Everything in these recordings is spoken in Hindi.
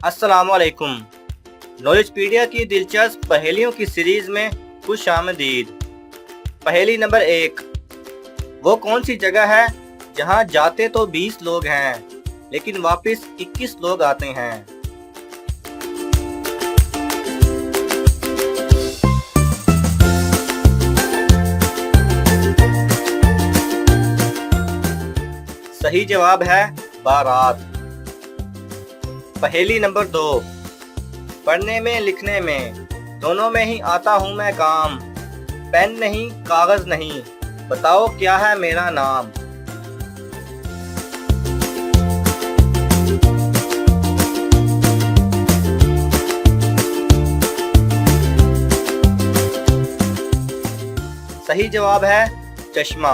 अस्सलामुअलैकुम। नॉलेजपीडिया की दिलचस्प पहेलियों की सीरीज में खुश आमदीद। पहेली नंबर 1। वो कौन सी जगह है जहां जाते तो 20 लोग हैं लेकिन वापस 21 लोग आते हैं? सही जवाब है बारात। पहेली नंबर 2। पढ़ने में लिखने में दोनों में ही आता हूँ मैं काम, पेन नहीं कागज नहीं, बताओ क्या है मेरा नाम? सही जवाब है चश्मा।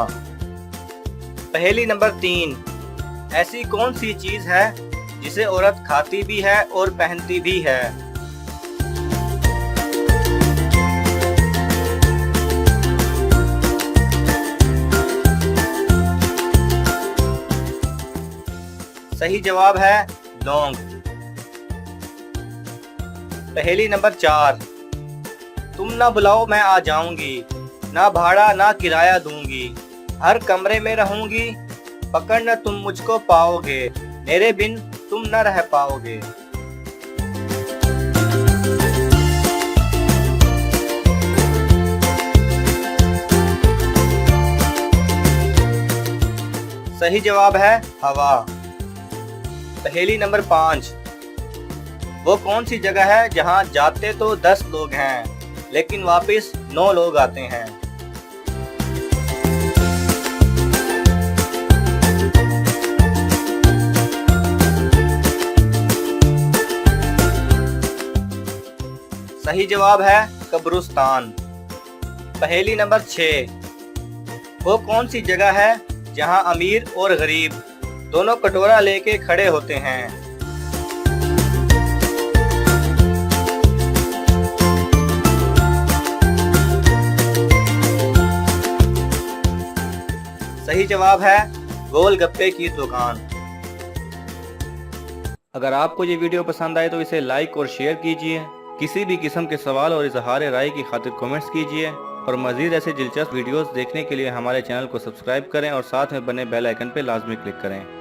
पहेली नंबर 3। ऐसी कौन सी चीज है जिसे औरत खाती भी है और पहनती भी है? सही जवाब है लौंग। पहेली नंबर 4। तुम ना बुलाओ मैं आ जाऊंगी, ना भाड़ा ना किराया दूंगी, हर कमरे में रहूंगी, पकड़ न तुम मुझको पाओगे, मेरे बिन तुम न रह पाओगे। सही जवाब है हवा। पहेली नंबर 5। वो कौन सी जगह है जहां जाते तो 10 लोग हैं लेकिन वापस 9 लोग आते हैं? सही जवाब है कब्रिस्तान। पहेली नंबर 6। वो कौन सी जगह है जहां अमीर और गरीब दोनों कटोरा लेके खड़े होते हैं? सही जवाब है गोलगप्पे की दुकान। अगर आपको ये वीडियो पसंद आए तो इसे लाइक और शेयर कीजिए। किसी भी किस्म के सवाल और इजहार राय की खातिर कमेंट्स कीजिए और मज़ीद ऐसे दिलचस्प वीडियोस देखने के लिए हमारे चैनल को सब्सक्राइब करें और साथ में बने बेल आइकन पर लाजमी क्लिक करें।